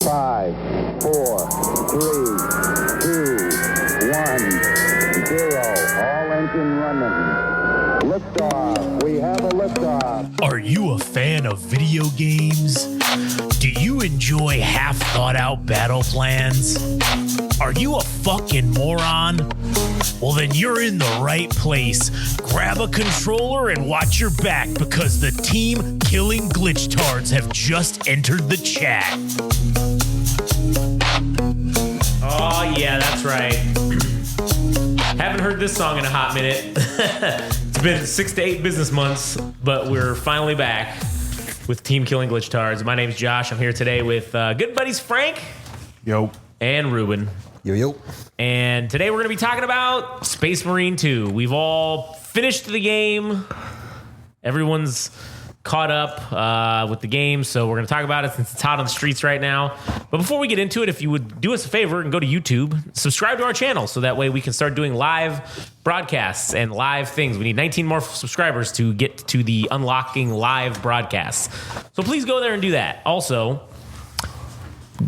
5, 4, 3, 2, 1, 0. All engine running. Liftoff. We have a liftoff. Are you a fan of video games? Do you enjoy half-thought-out battle plans? Are you a fucking moron? Well, then you're in the right place. Grab a controller and watch your back because the team Killing Glitchtards have just entered the chat. Oh, yeah, that's right. Haven't heard this song in a hot minute. It's been 6 to 8 business months, but we're finally back with Team Killing Glitchtards. My name's Josh. I'm here today with good buddies Frank. Yo. And Ruben. Yo, yo. And today we're going to be talking about SpaceMarine 2. We've all finished the game. Everyone's caught up with the game, so we're going to talk about it since it's hot on the streets right now. But before we get into it, if you would do us a favor and go to YouTube, subscribe to our channel so that way we can start doing live broadcasts and live things. We need 19 more subscribers to get to the unlocking live broadcasts. So please go there and do that. Also,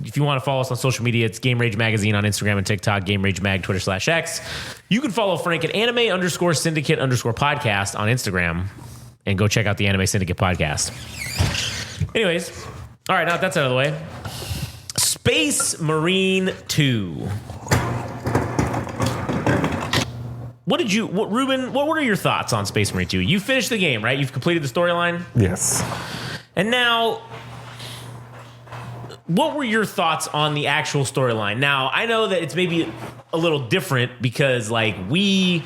if you want to follow us on social media, it's Game Rage Magazine on Instagram and TikTok, Game Rage Mag, Twitter/X. You can follow Frank at anime_syndicate_podcast on Instagram and go check out the Anime Syndicate podcast. Anyways, all right, now that that's out of the way, SpaceMarine 2. Ruben, what were your thoughts on SpaceMarine 2? You finished the game, right? You've completed the storyline? Yes. And now, what were your thoughts on the actual storyline? Now, I know that it's maybe a little different because, like, we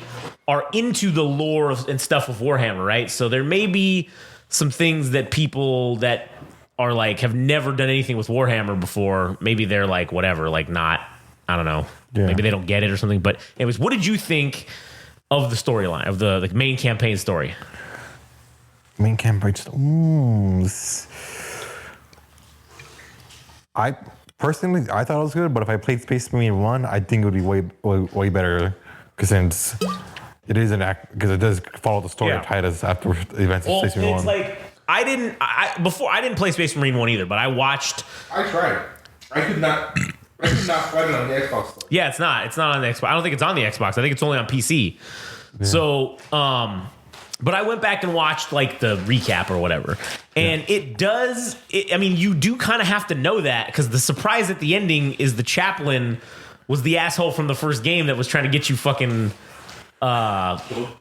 are into the lore and stuff of Warhammer, right? So there may be some things that people that are, like, have never done anything with Warhammer before, maybe they're, like, whatever, like, not, I don't know. Yeah. Maybe they don't get it or something. But anyways, what did you think of the storyline, of the main campaign story? Main campaign story. I personally thought it was good, but if I played Space Marine 1, I think it would be way better because since it is an act, because it does follow the story of Titus after the events of Space Marine 1. It's like I didn't play Space Marine 1 either, but I watched. I tried. I could not find it on the Xbox though. Yeah, it's not on the Xbox. I don't think it's on the Xbox. I think it's only on PC. Yeah. So, but I went back and watched like the recap or whatever. And I mean, you do kind of have to know that because the surprise at the ending is the chaplain was the asshole from the first game that was trying to get you fucking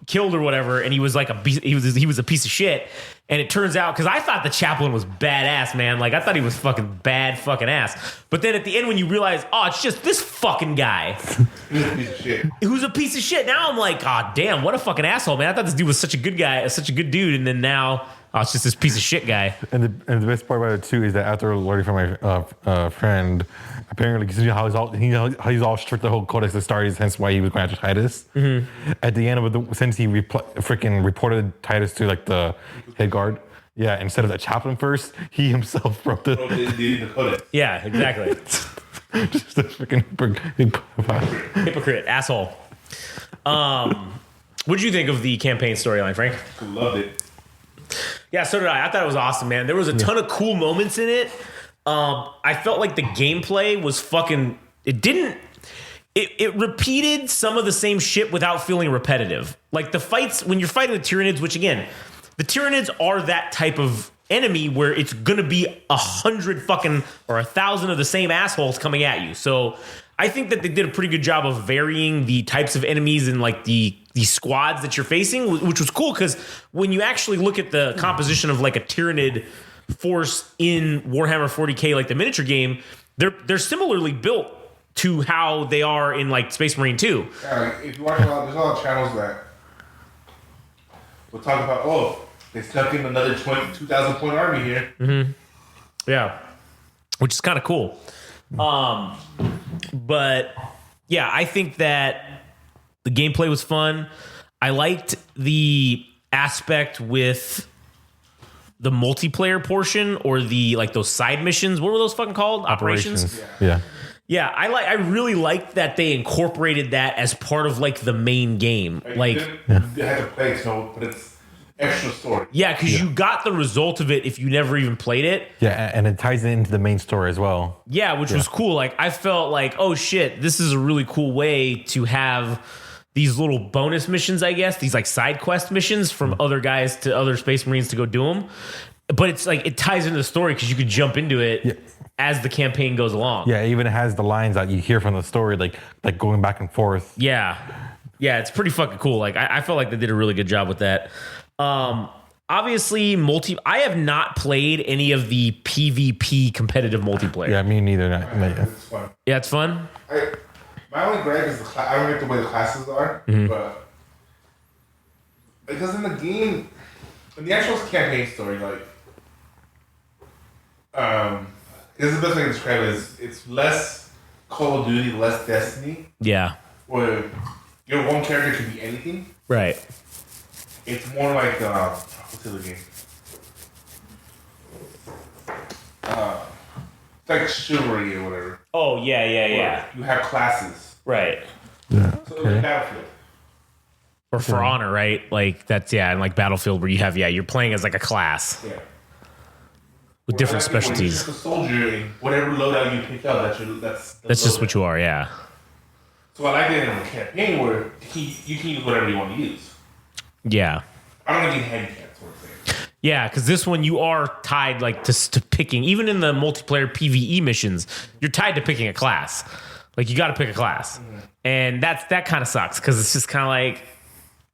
killed or whatever. And he was like he was a piece of shit. And it turns out, because I thought the chaplain was badass, man. Like, I thought he was fucking bad fucking ass. But then at the end, when you realize, oh, it's just this fucking guy. He's a piece of shit. Who's a piece of shit. Now I'm like, oh, damn, what a fucking asshole, man. I thought this dude was such a good guy, such a good dude. And then now, oh, it's just this piece of shit guy. And the best part about it, too, is that after learning from my friend, apparently, because you know how he's all strict, the whole Codex Astartes, hence why he was going after Titus. Mm-hmm. At the end of it, since he freaking reported Titus to, like, the head guard, instead of the chaplain first, he himself wrote the Codex. Yeah, exactly. Just a freaking hypocrite, asshole. What did you think of the campaign storyline, Frank? I loved it. Yeah, so did I. I thought it was awesome, man. There was a ton of cool moments in it. I felt like the gameplay was fucking. It repeated some of the same shit without feeling repetitive. Like the fights when you're fighting the Tyranids, which again, the Tyranids are that type of enemy where it's gonna be 100 fucking or 1,000 of the same assholes coming at you. So I think that they did a pretty good job of varying the types of enemies and like the squads that you're facing, which was cool because when you actually look at the composition of like a Tyranid force in Warhammer 40K, like the miniature game, they're similarly built to how they are in like Space Marine 2. Yeah, like, if you watch there's a lot of channels that will talk about, they stuck in another 2,000 point army here. Mm-hmm. Yeah, which is kind of cool. But yeah, I think that the gameplay was fun. I liked the aspect with the multiplayer portion or the like those side missions. What were those fucking called? Operations. Yeah, I really liked that they incorporated that as part of like the main game. Like, you had to play, but extra story. Yeah, because you got the result of it if you never even played it. Yeah, and it ties into the main story as well. Yeah, which was cool. Like, I felt like, oh shit, this is a really cool way to have these little bonus missions, I guess, these like side quest missions from other guys to other Space Marines to go do them. But it's like, it ties into the story because you could jump into it as the campaign goes along. Yeah, it even has the lines that you hear from the story, like going back and forth. Yeah. Yeah, it's pretty fucking cool. Like, I felt like they did a really good job with that. Obviously, I have not played any of the PvP competitive multiplayer. Yeah, me neither. It's fun. Yeah, it's fun. My only gripe is I don't like the way the classes are, but because in the game, in the actual campaign story, like, this is the best way to describe it is it's less Call of Duty, less Destiny, Yeah. where your one character can be anything. Right. It's more like what's the other game? It's like Chivalry or whatever. Oh, yeah. Where you have classes. Right. Yeah. So it's like Battlefield. Or For Honor, right? Like, that's, and like Battlefield where you have, you're playing as like a class Yeah. with different When you're specialties. just a soldier, and whatever loadout you pick up, That's just what you are, yeah. So I like it in a campaign where you can use whatever you want to use. Yeah. I don't think you handicapped sort of thing. Yeah, because this one you are tied like to picking, even in the multiplayer PvE missions, you're tied to picking a class. Like, you got to pick a class. And that kind of sucks because it's just kind of like,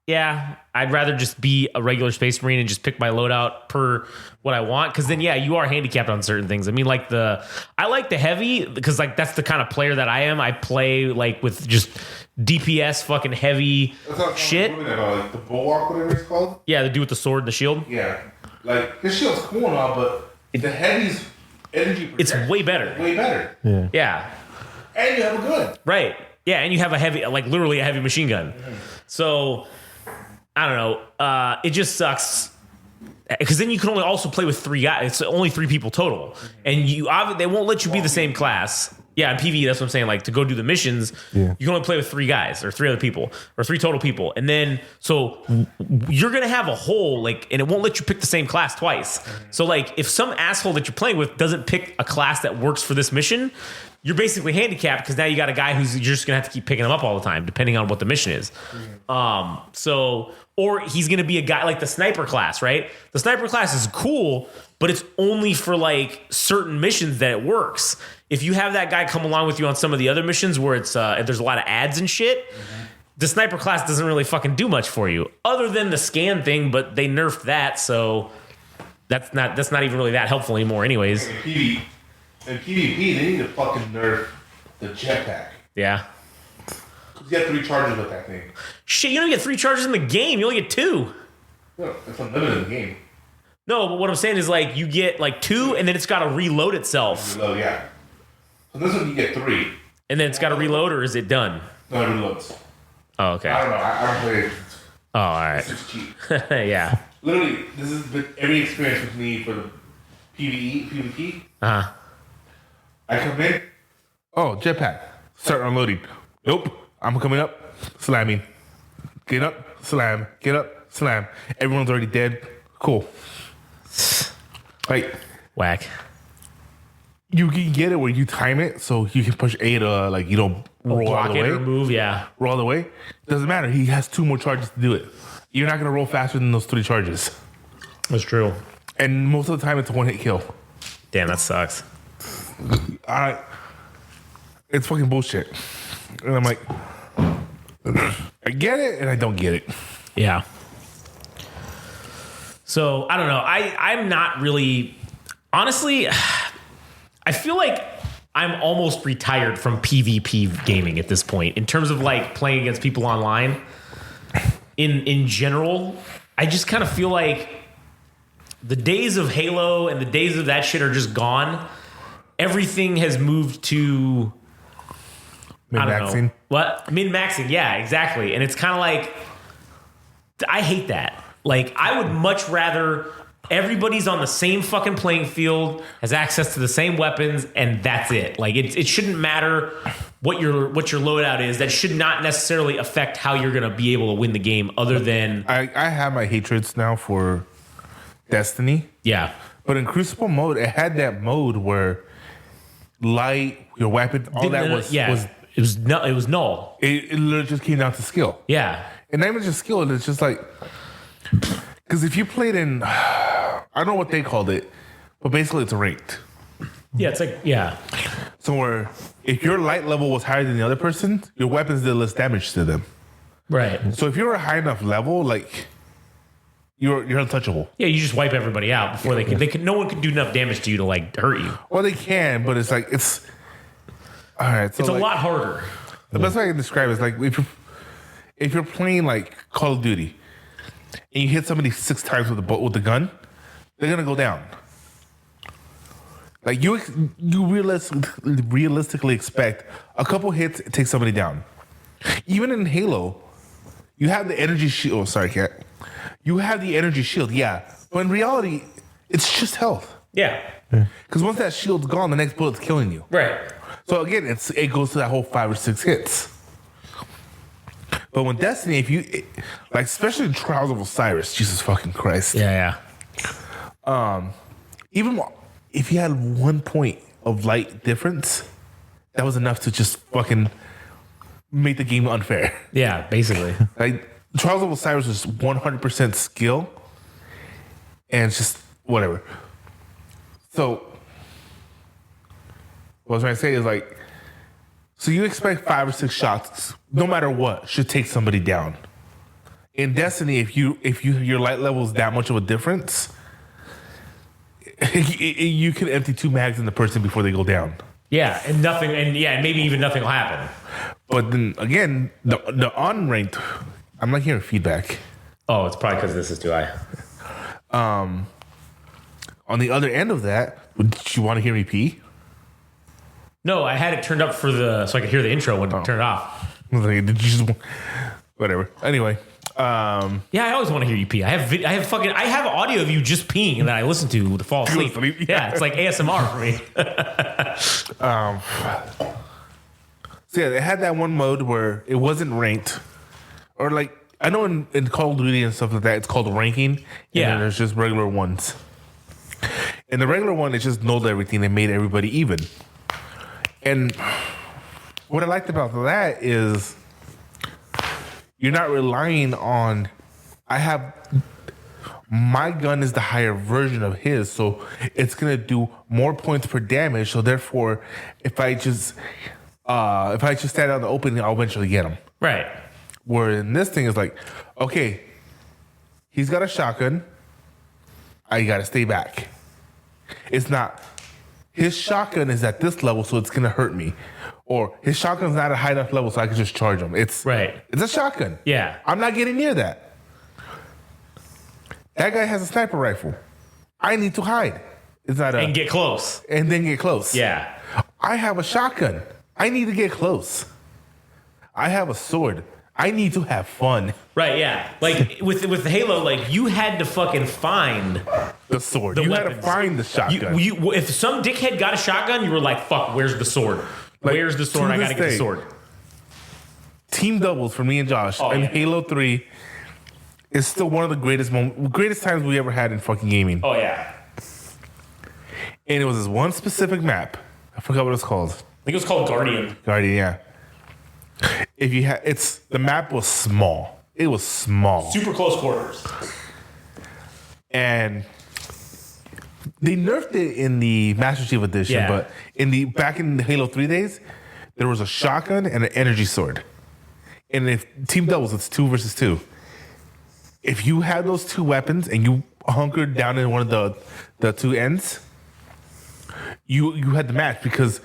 yeah, I'd rather just be a regular Space Marine and just pick my loadout per what I want. Because then, you are handicapped on certain things. I mean, like I like the heavy because like that's the kind of player that I am. I play like with just DPS fucking heavy That's what shit. I'm about, like the bulwark, whatever it's called. Yeah, the dude with the sword and the shield. Yeah, like his shield's cool and all, but the heavy's energy. It's way better. Way better. Yeah. Yeah. And you have a gun. Right. Yeah, and you have a heavy, like literally a heavy machine gun. So, I don't know. It just sucks. Because then you can only also play with 3 guys. It's only 3 people total. And they won't let you be the same class. Yeah, in PvE, that's what I'm saying. Like, to go do the missions, you can only play with 3 guys or 3 other people or 3 total people. And then, so you're going to have a hole, like, and it won't let you pick the same class twice. So, like, if some asshole that you're playing with doesn't pick a class that works for this mission, you're basically handicapped because now you got a guy who's you're just gonna have to keep picking him up all the time, depending on what the mission is. Or he's gonna be a guy like the sniper class, right? The sniper class is cool, but it's only for like certain missions that it works. If you have that guy come along with you on some of the other missions where it's there's a lot of ads and shit, the sniper class doesn't really fucking do much for you, other than the scan thing. But they nerfed that, so that's not even really that helpful anymore, anyways. In PvP, they need to fucking nerf the jetpack. Yeah. You get 3 charges with that thing. Shit, you don't get 3 charges in the game. You only get 2. No, it's unlimited in the game. No, but what I'm saying is like you get like 2 and then it's got to reload itself. Reload, yeah. So this one you get 3. And then it's got to reload, or is it done? No, it reloads. Oh, okay. I don't know. I don't play it. Oh, all right. It's just cheap. Yeah. Literally, this has been every experience with me for the PvP. Uh-huh. I come in. Oh, jetpack. Start unloading. Nope. I'm coming up. Slamming. Get up. Slam. Get up. Slam. Everyone's already dead. Cool. Like, Whack. you can get it where you time it so you can push A to, like, you don't roll all Block the it way. or move, yeah. Roll all the way. Doesn't matter. He has 2 more charges to do it. You're not going to roll faster than those 3 charges. That's true. And most of the time, it's a 1-hit kill. Damn, that sucks. It's fucking bullshit. And I'm like, I get it and I don't get it. Yeah. So, I don't know. I'm not really... Honestly, I feel like I'm almost retired from PvP gaming at this point in terms of like playing against people online. In general, I just kind of feel like the days of Halo and the days of that shit are just gone. Everything has moved to... Min-maxing. What? Min-maxing, yeah, exactly. And it's kind of like, I hate that. Like, I would much rather everybody's on the same fucking playing field, has access to the same weapons, and that's it. Like, it shouldn't matter what your loadout is, that should not necessarily affect how you're going to be able to win the game. Other than I have my hatreds now for Destiny, yeah, but in Crucible mode, it had that mode where light, your weapon, all that was it was null. It literally just came down to skill. Yeah, And not even just skill, it's just like, because if you played in, I don't know what they called it, but basically it's ranked. yeah, it's like yeah. So where if your light level was higher than the other person, your weapons did less damage to them. Right. So if you're a high enough level, like you're untouchable. Yeah, you just wipe everybody out before they can. No one can do enough damage to you to like hurt you. Well, they can, but it's like it's all right. So It's a like, lot harder. The best way I can describe it is like if you're playing like Call of Duty and you hit somebody 6 times with the gun, they're gonna go down. Like you realistically expect a couple hits to take somebody down. Even in Halo, you have the energy shield. Oh, sorry, cat. You have the energy shield, yeah. But in reality, it's just health. Yeah. Because once that shield's gone, the next bullet's killing you. Right. So again, it goes to that whole 5 or 6 hits. But when Destiny, if you like, especially in Trials of Osiris, Jesus fucking Christ. Yeah. Even if you had 1 point of light difference, that was enough to just fucking make the game unfair. Yeah. Basically. Like Trials of Osiris was 100% skill, and it's just whatever. So what I was trying to say is like, so you expect 5 or 6 shots, no matter what, should take somebody down. In Destiny, if your light level is that much of a difference, you can empty 2 mags in the person before they go down. Yeah, and maybe even nothing will happen. But then again, the unranked, I'm not hearing feedback. Oh, it's probably because this is too high. On the other end of that, did you want to hear me pee? No, I had it turned up so I could hear the intro when it turned it off. I was like, did you just whatever? Anyway, Yeah, I always want to hear you pee. I have audio of you just peeing that I listen to fall asleep. Yeah, it's like ASMR for me. So yeah, they had that one mode where it wasn't ranked, or like I know in Call of Duty and stuff like that, it's called ranking. And Yeah. then there's just regular ones. And the regular one, it just nulled everything and made everybody even. And what I liked about that is you're not relying on. My gun is the higher version of his, so it's gonna do more points per damage. So therefore, if I just stand out in the open, I'll eventually get him. Right. Where in this thing is like, okay, he's got a shotgun. I gotta stay back. It's not his shotgun is at this level, so it's gonna hurt me, or his shotgun's not at a high enough level, so I can just charge him. It's a shotgun. Yeah. I'm not getting near that. That guy has a sniper rifle. I need to hide. It's not And get close. and then get close. Yeah. I have a shotgun. I need to get close. I have a sword. I need to have fun. Right, yeah. Like with Halo, like you had to fucking find The sword. the You weapons. had to find the shotgun. If some dickhead got a shotgun, you were like, fuck, where's the sword? Like, Where's the sword? to I gotta this get the day, sword. Team doubles for me and Josh Oh, in yeah. Halo 3 is still one of the greatest times we ever had in fucking gaming. Oh yeah. And it was this one specific map. I forgot what it's called. I think it was called Guardian. Guardian, yeah. If you had, the map was small. It was small, Super close quarters. and they nerfed it in the Master Chief Edition. Yeah. But back in the Halo 3 days, there was a shotgun and an energy sword. And if team doubles, it's 2 versus 2. If you had those 2 weapons and you hunkered down in one of the 2 ends, you had the match, because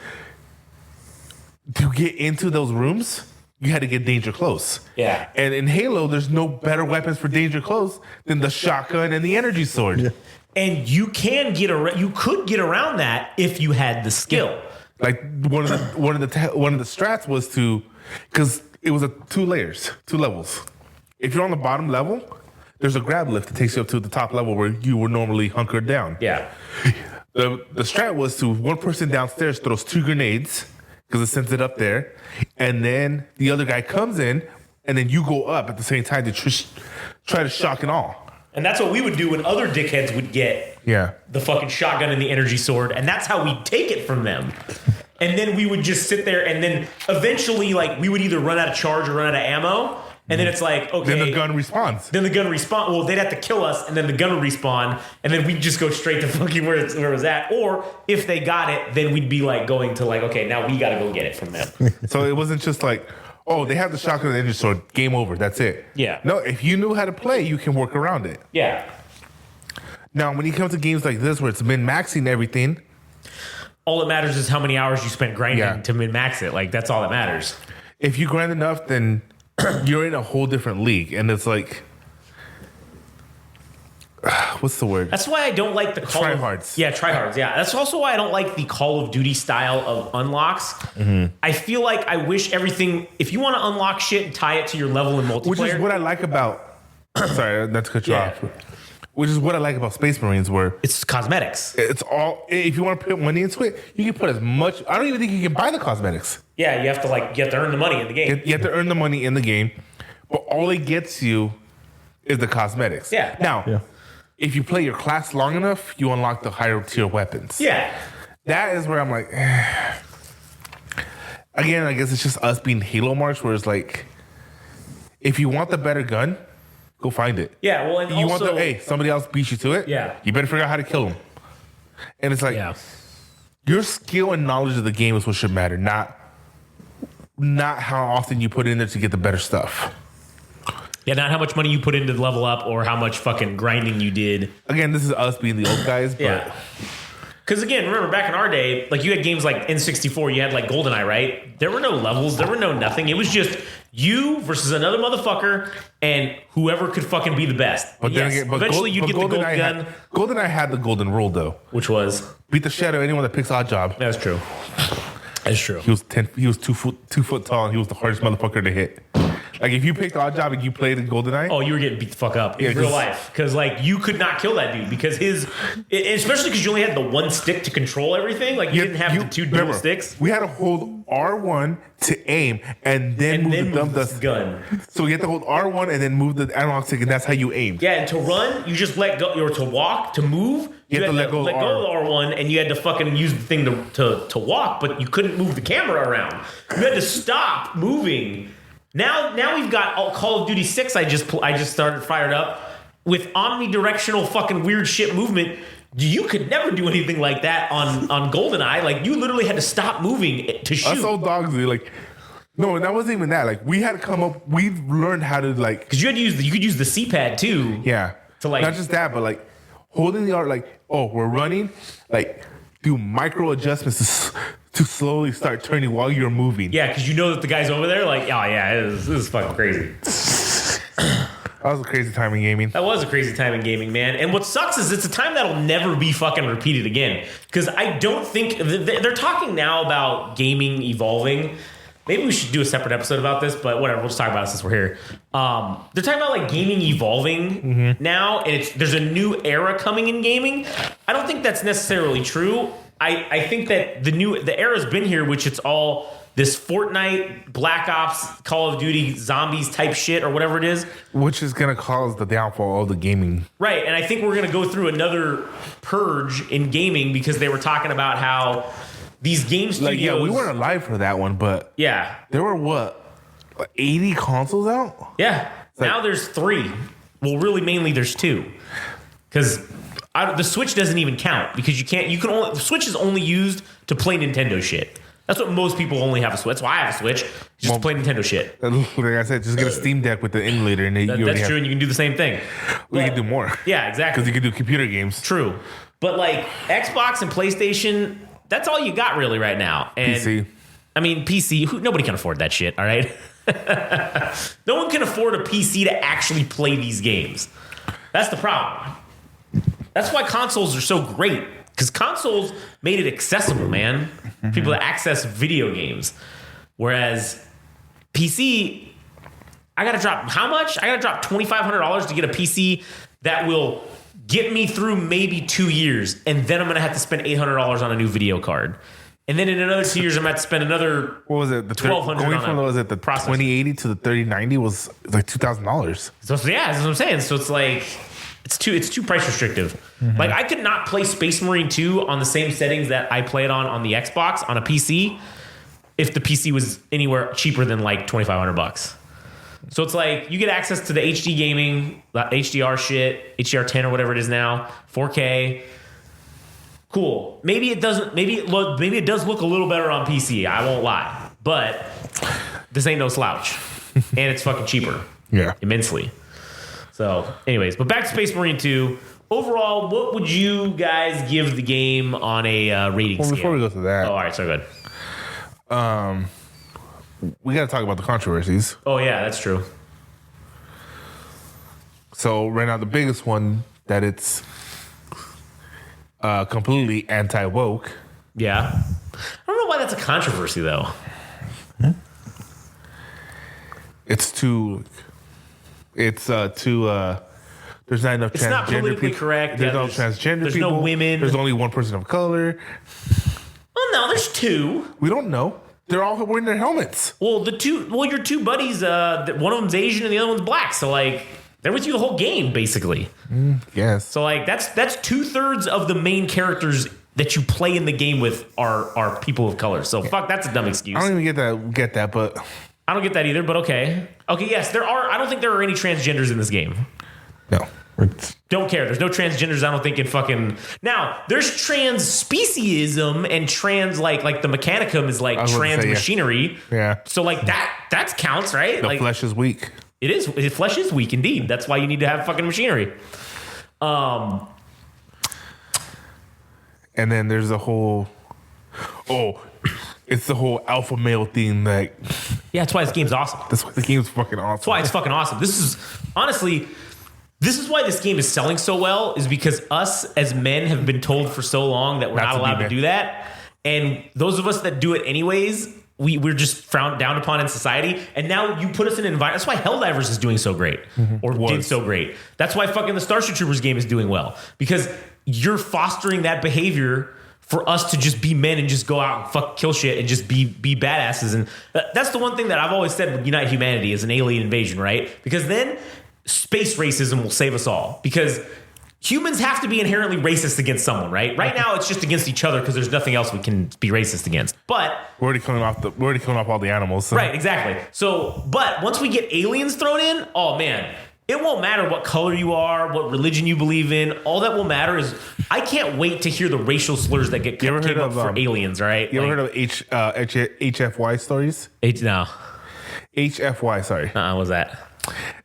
to get into those rooms, you had to get danger close. Yeah. And in Halo, there's no better weapons for danger close than the shotgun and the energy sword. Yeah. And you could get around that if you had the skill. Like one of the strats was because it was 2 levels. If you're on the bottom level, there's a grab lift that takes you up to the top level where you were normally hunkered down. Yeah. The strat was to one person downstairs throws 2 grenades, because it sends it up there, and then the other guy comes in, and then you go up at the same time to try to shock and awe. And that's what we would do when other dickheads would get the fucking shotgun and the energy sword, and that's how we'd take it from them. And then we would just sit there, and then eventually, like, we would either run out of charge or run out of ammo. And then it's like, okay. Then the gun respawns. Well, they'd have to kill us, and then the gun would respawn, and then we'd just go straight to fucking where it was at. Or if they got it, then we'd be like going to like, okay, now we got to go get it from them. So it wasn't just like, oh, they have the shotgun and the energy sword. Game over. That's it. Yeah. No, if you knew how to play, you can work around it. Yeah. Now, when you come to games like this where it's min-maxing everything, all that matters is how many hours you spent grinding to min-max it. Like, that's all that matters. If you grind enough, then you're in a whole different league. And it's like, what's the word? That's why I don't like the tryhards. Tryhards. Yeah, that's also why I don't like the Call of Duty style of unlocks. Mm-hmm. I feel like I wish everything. If you want to unlock shit and tie it to your level in multiplayer, which is what I like about. Sorry, not to cut you off. Which is what I like about Space Marines, where it's cosmetics. It's all. If you want to put money into it, you can put as much. I don't even think you can buy the cosmetics. Yeah, you have to earn the money in the game. You have to earn the money in the game, but all it gets you is the cosmetics. Yeah. Now, if you play your class long enough, you unlock the higher tier weapons. Yeah. That is where I'm like, again, I guess it's just us being Halo Marks, where it's like, if you want the better gun, go find it. Yeah, well, and you also, want the somebody else beat you to it. Yeah, you better figure out how to kill them. And it's like, your skill and knowledge of the game is what should matter, not how often you put in there to get the better stuff. Yeah, not how much money you put into the level up or how much fucking grinding you did. Again, this is us being the old guys, but because again, remember back in our day, like you had games like N64, you had like GoldenEye, right? There were no levels, there were no nothing. It was just you versus another motherfucker and whoever could fucking be the best. But then again, eventually you'd get the gold gun. GoldenEye had the golden rule though, which was beat the shit out of anyone that picks Odd Job. That's true. That's true. He was 2 foot tall, and he was the hardest motherfucker to hit. Like, if you picked Odd Job and you played in GoldenEye... Oh, you were getting beat the fuck up in real life. Because, like, you could not kill that dude. Because especially because you only had the one stick to control everything. Like, you didn't have the two dual sticks. We had to hold R1 to aim and then move the gun. So we had to hold R1 and then move the analog stick, and that's how you aim. Yeah, and to run, you just let go. Or to walk, to move, you had to let go of the R1, and you had to fucking use the thing to walk, but you couldn't move the camera around. You had to stop moving. Now we've got Call of Duty 6. I just started fired up with omnidirectional fucking weird shit movement. You could never do anything like that on GoldenEye. Like you literally had to stop moving to shoot. Us old dogs, like no, that wasn't even that. Like we had to come up. We learned how to like because you could use the C-pad too. Yeah, to like not just that, but like holding the R. Like we're running. Like do micro adjustments to slowly start turning while you're moving. Yeah, because you know that the guy's over there. Like, oh yeah, this is fucking crazy. That was a crazy time in gaming. That was a crazy time in gaming, man. And what sucks is it's a time that'll never be fucking repeated again. Because I don't think they're talking now about gaming evolving. Maybe we should do a separate episode about this, but whatever. We'll just talk about it since we're here. They're talking about like gaming evolving now, and there's a new era coming in gaming. I don't think that's necessarily true. I think that the era's been here, which it's all this Fortnite, Black Ops, Call of Duty, zombies type shit or whatever it is. Which is going to cause the downfall of the gaming. Right, and I think we're going to go through another purge in gaming because they were talking about how these game studios... Like, yeah, we weren't alive for that one, but... Yeah. There were, what, 80 consoles out? Yeah. Now there's 3. Well, really, mainly there's 2. Because... the Switch doesn't even count because the Switch is only used to play Nintendo shit. That's what most people only have a Switch. That's why I have a Switch. Just to play Nintendo shit. Like I said, just get a Steam Deck with the emulator. And that's true, and you can do the same thing. We can do more. Yeah, exactly. Because you can do computer games. True. But like Xbox and PlayStation, that's all you got really right now. And PC. I mean, PC, nobody can afford that shit, all right? No one can afford a PC to actually play these games. That's the problem. That's why consoles are so great. Because consoles made it accessible, man. People to access video games. Whereas PC, I got to drop how much? I got to drop $2,500 to get a PC that will get me through maybe 2 years. And then I'm going to have to spend $800 on a new video card. And then in another 2 years, I'm going to have to spend another What was it? The $1,200 going on from a was it the processor. 2080 to the 3090 was like $2,000. So yeah, that's what I'm saying. So it's like it's too price restrictive. Like I could not play Space Marine 2 on the same settings that I play it on the Xbox on a PC if the PC was anywhere cheaper than like $2,500. So it's like you get access to the HD gaming, the HDR shit, HDR10 or whatever it is now, 4K. Cool. Maybe it doesn't. Maybe it does look a little better on PC. I won't lie, but this ain't no slouch, and it's fucking cheaper. Yeah. Immensely. So, anyways, but back to Space Marine 2. Overall, what would you guys give the game on a rating Well, scale? before we go to that, Oh, all right, so good. we got to talk about the controversies. Oh, yeah, that's true. So right now, the biggest one that it's completely anti-woke. Yeah. I don't know why that's a controversy, though. It's too. There's not enough It's not transgender politically people. correct. There's Yeah, no transgender there's people. no women. There's only one person of color. Well, no, there's two. We don't know. They're all wearing their helmets. Well, your two buddies, one of them's Asian and the other one's black. So, like, they're with you the whole game, basically. Yes. So, like, that's 2/3 of the main characters that you play in the game with are people of color. So, fuck, that's a dumb excuse. I don't even get that, but I don't get that either, but okay. Okay, yes, there are. I don't think there are any transgenders in this game. no. Don't care. There's no transgenders, I don't think, in fucking... Now, there's trans speciesism and trans, like the Mechanicum is like was gonna trans say, yeah. machinery. Yeah. So, like, that counts, right? The Like, flesh is weak. it is. Flesh is weak, indeed. That's why you need to have fucking machinery. And then there's the whole... Oh, it's the whole alpha male thing that... Yeah, that's why this game's awesome. That's why the game's fucking awesome. That's why it's fucking awesome. This is... Honestly... This is why this game is selling so well, is because us as men have been told for so long that we're Not not to be allowed to men. do that. And those of us that do it anyways, we're just frowned down upon in society. And now you put us in an environment. That's why Helldivers is doing so great, or did so great. That's why fucking the Starship Troopers game is doing well, because you're fostering that behavior for us to just be men and just go out and fuck kill shit and just be badasses. And that's the one thing that I've always said with Unite Humanity is an alien invasion, right? Because then space racism will save us all, because humans have to be inherently racist against someone, right? Right now, it's just against each other because there's nothing else we can be racist against. But We're already killing off all the animals. So. right, exactly. So, but once we get aliens thrown in, oh man, it won't matter what color you are, what religion you believe in. All that will matter is I can't wait to hear the racial slurs that get ever came heard up of, for aliens. Right? You ever heard of HFY stories? No. HFY, sorry. What was that?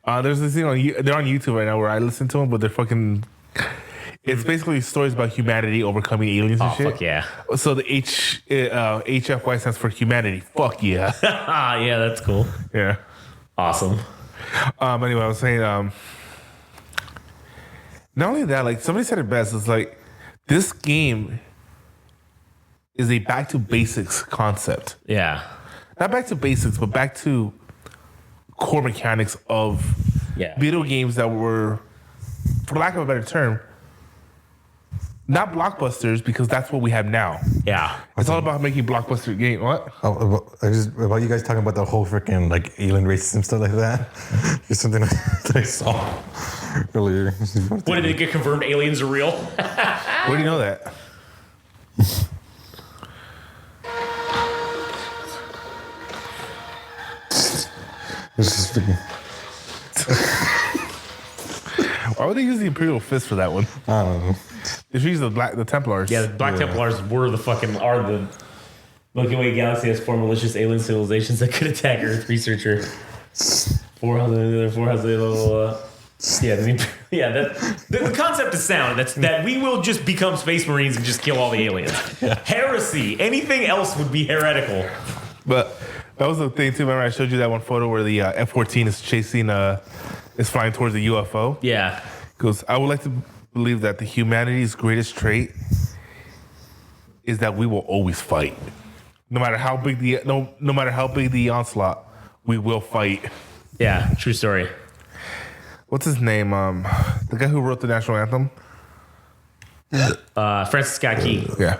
There's this thing they're on YouTube right now where I listen to them, but they're fucking. It's basically stories about humanity overcoming aliens and Oh shit. fuck yeah! So the HFY stands for humanity. Fuck yeah. Yeah, that's cool. Yeah. Awesome. Anyway, I was saying. Not only that, like somebody said it best. It's like this game is a back to basics concept. Yeah. Not back to basics, but back to core mechanics of video games that were, for lack of a better term, not blockbusters, because that's what we have now. Yeah. It's all about making blockbuster game. What? About you guys talking about the whole freaking like alien racism stuff like that. It's something that I saw earlier. What, did it get confirmed aliens are real? Where do you know that? It's just freaking, Why would they use the Imperial Fist for that one? I don't know. They should use the Templars. Yeah, the Black Templars are the Milky Way galaxy has four malicious alien civilizations that could attack Earth. Researcher. The concept is sound. That we will just become Space Marines and just kill all the aliens. Heresy. Anything else would be heretical. But that was the thing too. Remember, I showed you that one photo where the F-14 is is flying towards the UFO. Yeah. Goes, I would like to believe that the humanity's greatest trait is that we will always fight, no matter how big the onslaught, we will fight. Yeah. True story. What's his name? The guy who wrote the national anthem. Francis Scott Key. Yeah.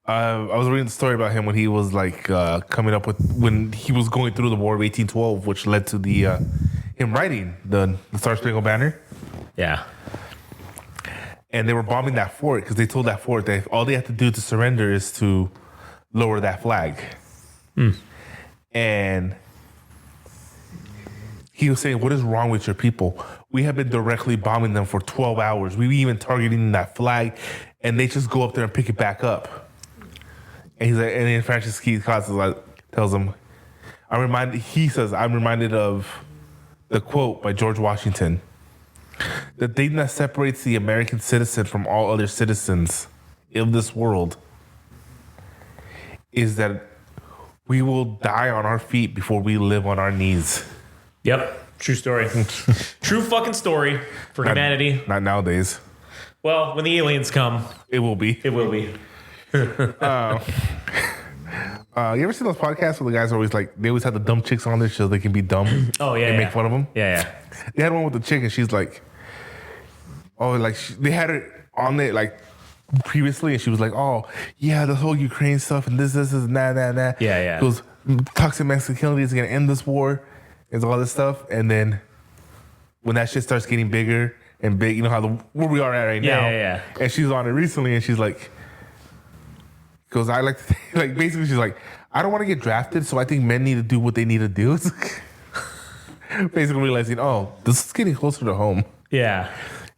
I was reading the story about him when he was like coming up with when he was going through the War of 1812, which led to the him writing the Star Spangled Banner. Yeah. And they were bombing that fort because they told that fort that all they have to do to surrender is to lower that flag. And he was saying, "What is wrong with your people? We have been directly bombing them for 12 hours. We even targeting that flag, and they just go up there and pick it back up." And he's like, and then Francis Keith Costa like, tells him, "I'm reminded of the quote by George Washington. The thing that separates the American citizen from all other citizens of this world is that we will die on our feet before we live on our knees." Yep. True story. True fucking story for humanity. Not nowadays. Well, when the aliens come, It will be. it will be. You ever see those podcasts where the guys are always like, they always have the dumb chicks on there so they can be dumb? Oh, yeah. And yeah. make fun of them? Yeah, They had one with the chick and she's like, oh, like they had her on it like previously and she was like, oh, yeah, the whole Ukraine stuff and this, and that. Yeah. Those toxic masculinity is going to end this war and all this stuff. And then when that shit starts getting bigger and big, you know how where we are at right now. Yeah. And she's on it recently and she's like, because I like to think, like basically she's like, I don't want to get drafted, so I think men need to do what they need to do. It's like, basically realizing, oh, this is getting closer to home. Yeah.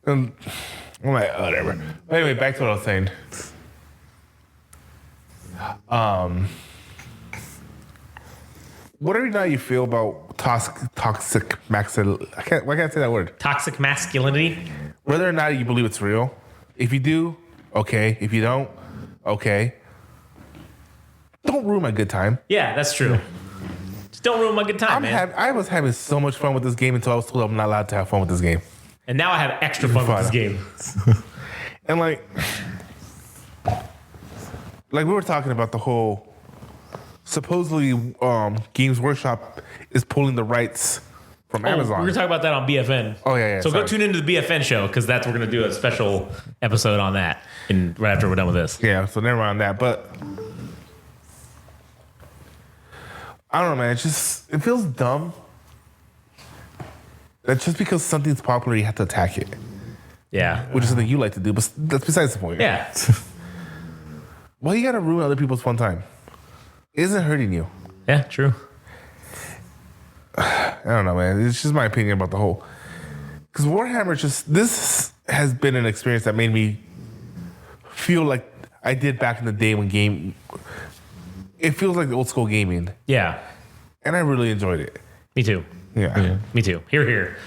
And I'm like, whatever. Anyway, back to what I was saying. Whatever now you feel about toxic masculinity, why can't I say that word? Toxic masculinity. Whether or not you believe it's real. If you do, okay. If you don't, okay. Don't ruin my good time. Yeah, that's true. Just don't ruin my good time, man. I was having so much fun with this game until I was told I'm not allowed to have fun with this game. And now I have extra fun with this game. And like we were talking about the whole supposedly Games Workshop is pulling the rights from Amazon. We're going to talk about that on BFN. Oh, yeah. So go tune into the BFN show because we're going to do a special episode on that right after we're done with this. Yeah, so never mind that. But I don't know, man. It feels dumb that just because something's popular, you have to attack it. Yeah. Which is something you like to do, but that's besides the point. Yeah. Why you gotta ruin other people's fun time? It isn't hurting you. Yeah, true. I don't know, man. It's just my opinion about the whole. Because Warhammer this has been an experience that made me feel like I did back in the day when it feels like the old school gaming. Yeah. And I really enjoyed it. Me too. Yeah. Me too. Here.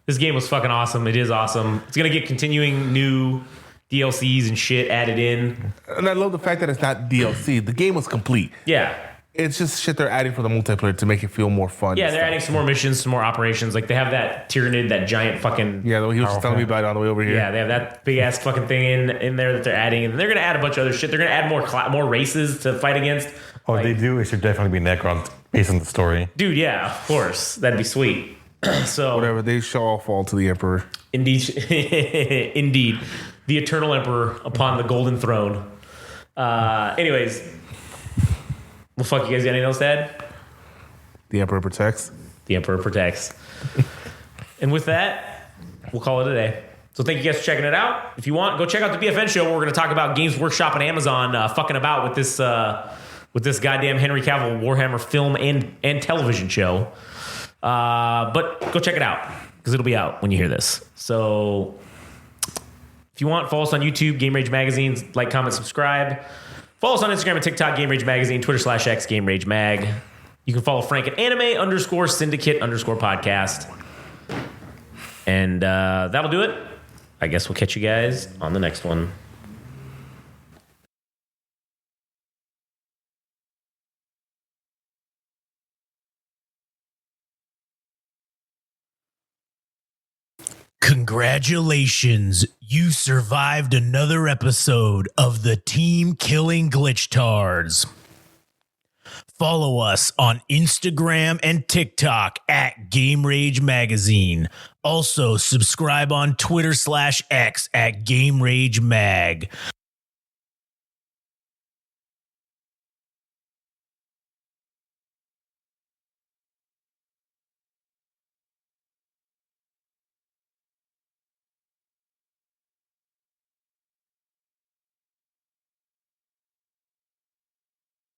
This game was fucking awesome. It is awesome. It's going to get continuing new DLCs and shit added in. And I love the fact that it's not DLC. The game was complete. Yeah. It's just shit they're adding for the multiplayer to make it feel more fun. Yeah, they're adding some more missions, some more operations. Like they have that Tyranid, that giant fucking... Yeah, he was just telling me about it on the way over here. Yeah, they have that big ass fucking thing in there that they're adding. And they're going to add a bunch of other shit. They're going to add more races to fight against. Oh, like, they do. It should definitely be Necron based on the story. Dude, yeah, of course. That'd be sweet. So whatever, they shall all fall to the Emperor. Indeed. Indeed. The Eternal Emperor upon the golden throne. Anyways. Well, fuck, you guys got anything else to add? The Emperor protects. The Emperor protects. And with that, we'll call it a day. So thank you guys for checking it out. If you want, go check out the BFN show where we're going to talk about Games Workshop and Amazon fucking about with this goddamn Henry Cavill Warhammer film and television show. But go check it out because it'll be out when you hear this. So if you want, follow us on YouTube, Game Rage Magazine, like, comment, subscribe. Follow us on Instagram and TikTok, Game Rage Magazine, Twitter/X, Game Rage Mag. You can follow Frank at anime_syndicate_podcast. And that'll do it. I guess we'll catch you guys on the next one. Congratulations, you survived another episode of the Team Killing Glitchtards. Follow us on Instagram and TikTok at Game Rage Magazine. Also, subscribe on Twitter/X at Game Rage Mag.